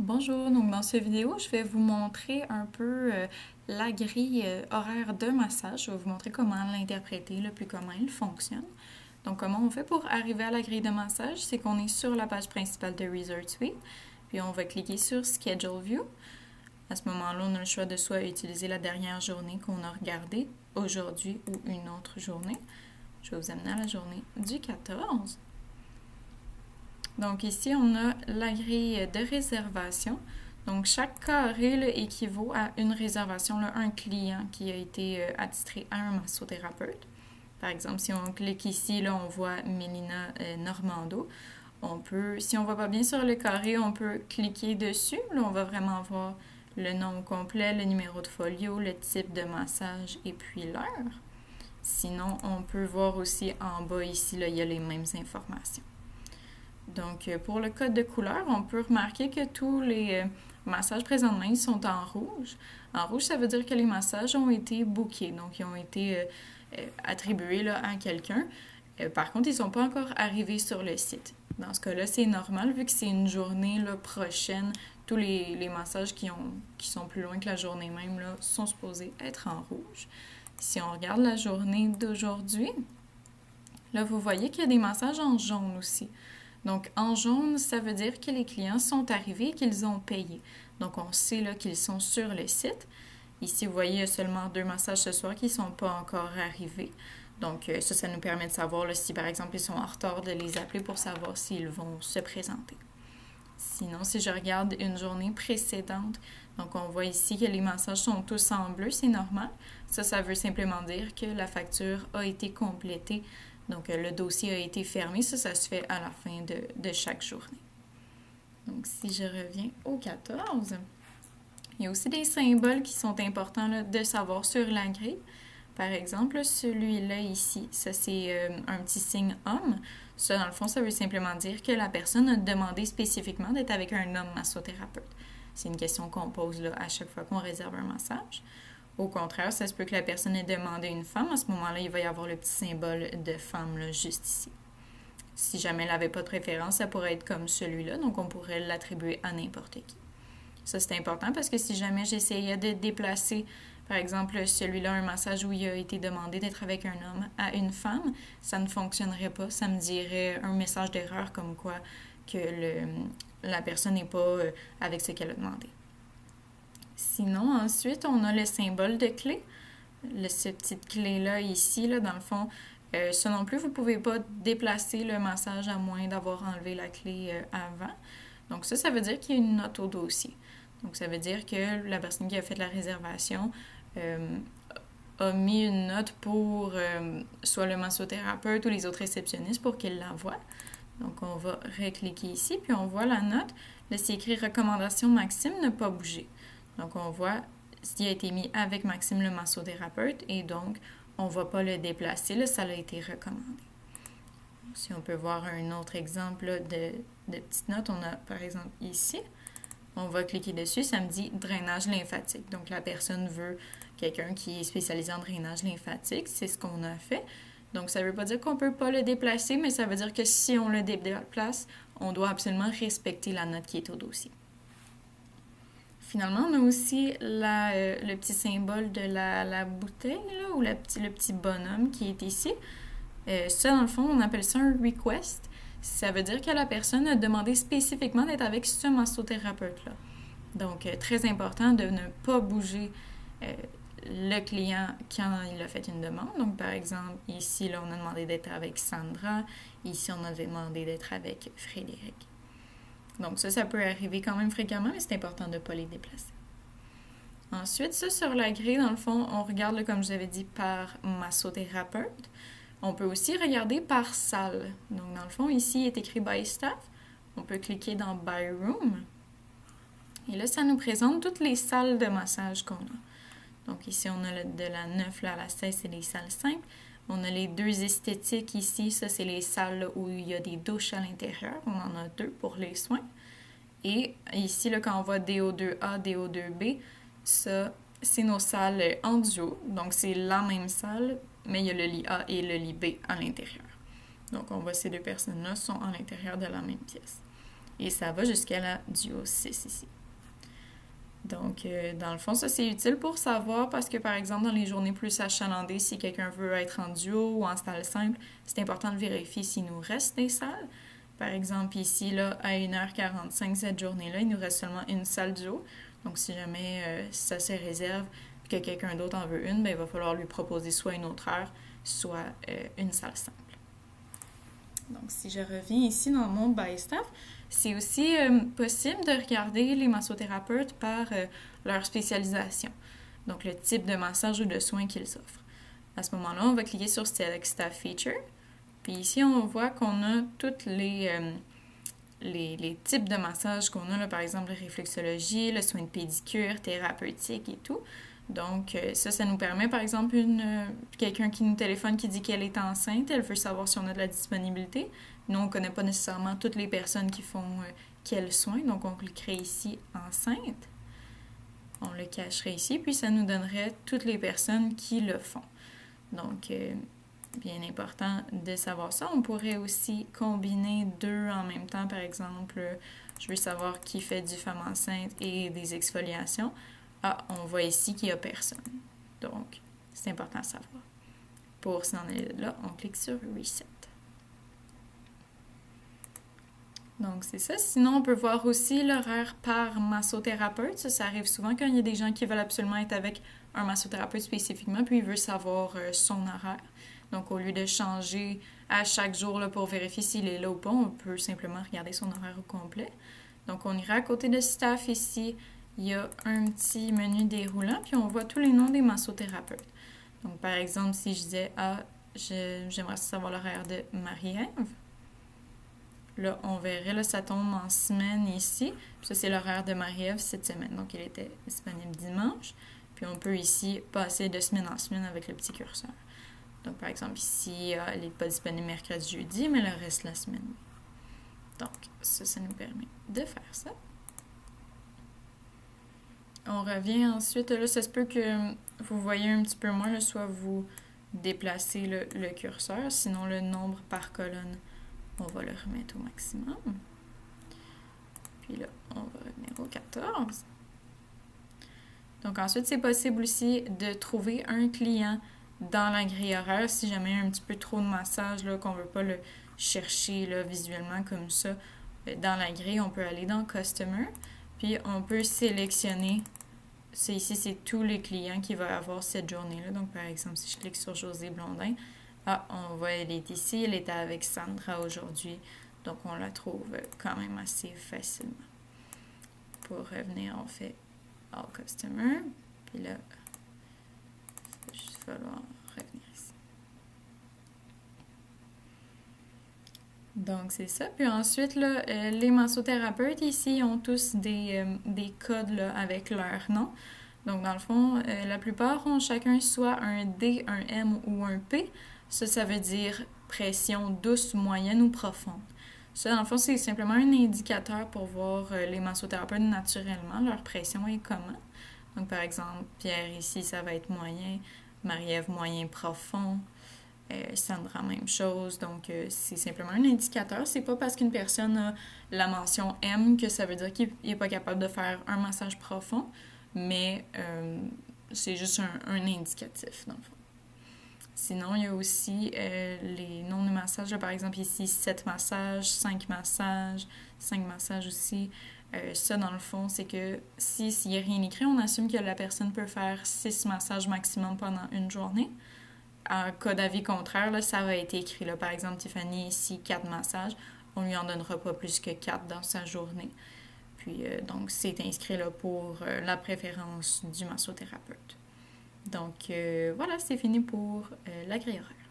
Bonjour, donc dans cette vidéo, je vais vous montrer un peu la grille horaire de massage. Je vais vous montrer comment l'interpréter, puis comment il fonctionne. Donc, comment on fait pour arriver à la grille de massage, c'est qu'on est sur la page principale de Resort Suite, puis on va cliquer sur Schedule View. À ce moment-là, on a le choix de soit utiliser la dernière journée qu'on a regardée, aujourd'hui ou une autre journée. Je vais vous amener à la journée du 14. Donc ici, on a la grille de réservation. Donc chaque carré là, équivaut à une réservation, là, un client qui a été attitré à un massothérapeute. Par exemple, si on clique ici, là, on voit Mélina Normando. On peut, si on ne voit pas bien sur le carré, on peut cliquer dessus. Là, on va vraiment voir le nom complet, le numéro de folio, le type de massage et puis l'heure. Sinon, on peut voir aussi en bas ici, là, il y a les mêmes informations. Donc, pour le code de couleur, on peut remarquer que tous les massages présentement, ils sont en rouge. En rouge, ça veut dire que les massages ont été bookés, donc ils ont été attribués là, à quelqu'un. Par contre, ils ne sont pas encore arrivés sur le site. Dans ce cas-là, c'est normal, vu que c'est une journée là, prochaine, tous les massages qui sont plus loin que la journée même là, sont supposés être en rouge. Si on regarde la journée d'aujourd'hui, là, vous voyez qu'il y a des massages en jaune aussi. Donc, en jaune, ça veut dire que les clients sont arrivés et qu'ils ont payé. Donc, on sait là qu'ils sont sur le site. Ici, vous voyez, il y a seulement 2 massages ce soir qui ne sont pas encore arrivés. Donc, ça nous permet de savoir là, si, par exemple, ils sont en retard, de les appeler pour savoir s'ils vont se présenter. Sinon, si je regarde une journée précédente, donc on voit ici que les massages sont tous en bleu, c'est normal. Ça veut simplement dire que la facture a été complétée. Donc, le dossier a été fermé. Ça se fait à la fin de chaque journée. Donc, si je reviens au 14, il y a aussi des symboles qui sont importants là, de savoir sur la grille. Par exemple, celui-là ici, ça c'est un petit signe homme. Ça, dans le fond, ça veut simplement dire que la personne a demandé spécifiquement d'être avec un homme massothérapeute. C'est une question qu'on pose là, à chaque fois qu'on réserve un massage. Au contraire, ça se peut que la personne ait demandé une femme. À ce moment-là, il va y avoir le petit symbole de femme là, juste ici. Si jamais elle n'avait pas de préférence, ça pourrait être comme celui-là, donc on pourrait l'attribuer à n'importe qui. Ça, c'est important parce que si jamais j'essayais de déplacer, par exemple, celui-là, un massage où il a été demandé d'être avec un homme à une femme, ça ne fonctionnerait pas. Ça me dirait un message d'erreur comme quoi que la personne n'est pas avec ce qu'elle a demandé. Sinon, ensuite, on a le symbole de clé. Cette petite clé-là, ici, là, dans le fond, ça non plus, vous ne pouvez pas déplacer le massage à moins d'avoir enlevé la clé avant. Donc ça veut dire qu'il y a une note au dossier. Donc ça veut dire que la personne qui a fait la réservation a mis une note pour soit le massothérapeute ou les autres réceptionnistes pour qu'ils la voient. Donc on va recliquer ici, puis on voit la note. Là, c'est écrit « Recommandation Maxime, ne pas bouger ». Donc, on voit ce qui a été mis avec Maxime le massothérapeute et donc, on ne va pas le déplacer, là, ça a été recommandé. Si on peut voir un autre exemple là, de petites notes, on a par exemple ici, on va cliquer dessus, ça me dit drainage lymphatique. Donc, la personne veut quelqu'un qui est spécialisé en drainage lymphatique, c'est ce qu'on a fait. Donc, ça ne veut pas dire qu'on ne peut pas le déplacer, mais ça veut dire que si on le déplace, on doit absolument respecter la note qui est au dossier. Finalement, on a aussi le petit symbole de la bouteille, là, ou le petit bonhomme qui est ici. Ça, dans le fond, on appelle ça un request. Ça veut dire que la personne a demandé spécifiquement d'être avec ce massothérapeute-là. Donc, très important de ne pas bouger le client quand il a fait une demande. Donc, par exemple, ici, là, on a demandé d'être avec Sandra. Ici, on a demandé d'être avec Frédéric. Donc ça peut arriver quand même fréquemment, mais c'est important de ne pas les déplacer. Ensuite, ça, sur la grille, dans le fond, on regarde, là, comme je vous avais dit, par massothérapeute. On peut aussi regarder par salle. Donc, dans le fond, ici, il est écrit « By Staff ». On peut cliquer dans « By Room ». Et là, ça nous présente toutes les salles de massage qu'on a. Donc, ici, on a de la 9 là, à la 16, c'est les salles simples. On a les 2 esthétiques ici, ça c'est les salles où il y a des douches à l'intérieur. On en a 2 pour les soins. Et ici, là, quand on voit DO2A, DO2B, ça c'est nos salles en duo. Donc c'est la même salle, mais il y a le lit A et le lit B à l'intérieur. Donc on voit ces 2 personnes-là sont à l'intérieur de la même pièce. Et ça va jusqu'à la duo 6 ici. Donc, dans le fond, ça c'est utile pour savoir parce que, par exemple, dans les journées plus achalandées, si quelqu'un veut être en duo ou en salle simple, c'est important de vérifier s'il nous reste des salles. Par exemple, ici, là, à 1h45, cette journée-là, il nous reste seulement une salle duo. Donc, si jamais ça se réserve et que quelqu'un d'autre en veut une, ben, il va falloir lui proposer soit une autre heure, soit une salle simple. Donc, si je reviens ici dans mon By Staff, c'est aussi possible de regarder les massothérapeutes par leur spécialisation, donc le type de massage ou de soins qu'ils offrent. À ce moment-là, on va cliquer sur Select Staff Feature, puis ici, on voit qu'on a tous les types de massages qu'on a, là, par exemple, la réflexologie, le soin de pédicure, thérapeutique et tout. Donc, ça nous permet, par exemple, quelqu'un qui nous téléphone qui dit qu'elle est enceinte, elle veut savoir si on a de la disponibilité. Nous, on ne connaît pas nécessairement toutes les personnes qui font quels soins, donc on cliquerait ici « Enceinte ». On le cacherait ici, puis ça nous donnerait toutes les personnes qui le font. Donc, bien important de savoir ça. On pourrait aussi combiner deux en même temps, par exemple, je veux savoir qui fait du femme enceinte et des exfoliations. Ah, on voit ici qu'il n'y a personne. Donc, c'est important à savoir. Pour s'en aller là, on clique sur Reset. Donc, c'est ça. Sinon, on peut voir aussi l'horaire par massothérapeute. Ça arrive souvent quand il y a des gens qui veulent absolument être avec un massothérapeute spécifiquement, puis ils veulent savoir son horaire. Donc, au lieu de changer à chaque jour là, pour vérifier s'il est là ou pas, on peut simplement regarder son horaire au complet. Donc, on ira à côté de Staff ici. Il y a un petit menu déroulant, puis on voit tous les noms des massothérapeutes. Donc, par exemple, si je disais « Ah, j'aimerais savoir l'horaire de Marie-Ève », là, on verrait, là, ça tombe en semaine ici. Puis ça, c'est l'horaire de Marie-Ève cette semaine. Donc, il était disponible dimanche. Puis on peut ici passer de semaine en semaine avec le petit curseur. Donc, par exemple, ici, elle n'est pas disponible mercredi, jeudi, mais le reste de la semaine. Donc, ça nous permet de faire ça. On revient ensuite, là, ça se peut que vous voyez un petit peu moins, là, soit vous déplacez le curseur, sinon le nombre par colonne, on va le remettre au maximum. Puis là, on va revenir au 14. Donc ensuite, c'est possible aussi de trouver un client dans la grille horaire si jamais il y a un petit peu trop de massage, là, qu'on ne veut pas le chercher là, visuellement comme ça. Dans la grille, on peut aller dans Customer, puis on peut sélectionner. Ici, c'est tous les clients qui vont avoir cette journée-là. Donc, par exemple, si je clique sur José Blondin, on voit, elle est ici, elle était avec Sandra aujourd'hui. Donc, on la trouve quand même assez facilement. Pour revenir, on fait All Customer. Puis là, il va juste falloir revenir ici. Donc, c'est ça. Puis ensuite, là, les massothérapeutes ici ont tous des codes là, avec leur nom. Donc, dans le fond, la plupart ont chacun soit un D, un M ou un P. Ça veut dire pression douce, moyenne ou profonde. Ça, dans le fond, c'est simplement un indicateur pour voir les massothérapeutes naturellement, leur pression est comment. Donc, par exemple, Pierre ici, ça va être moyen, Marie-Ève moyen profond, Sandra, même chose. Donc, c'est simplement un indicateur. C'est pas parce qu'une personne a la mention M que ça veut dire qu'il n'est pas capable de faire un massage profond, mais c'est juste un indicatif, dans le fond. Sinon, il y a aussi les noms de massages. Là, par exemple, ici, 7 massages, 5 massages, 5 massages aussi. Ça, dans le fond, c'est que s'il n'y a rien écrit, on assume que la personne peut faire 6 massages maximum pendant une journée. En cas d'avis contraire, là, ça va être écrit. Là. Par exemple, Tiffany, ici, 4 massages. On ne lui en donnera pas plus que 4 dans sa journée. Puis, donc, c'est inscrit là, pour la préférence du massothérapeute. Donc, voilà, c'est fini pour la grille horaire.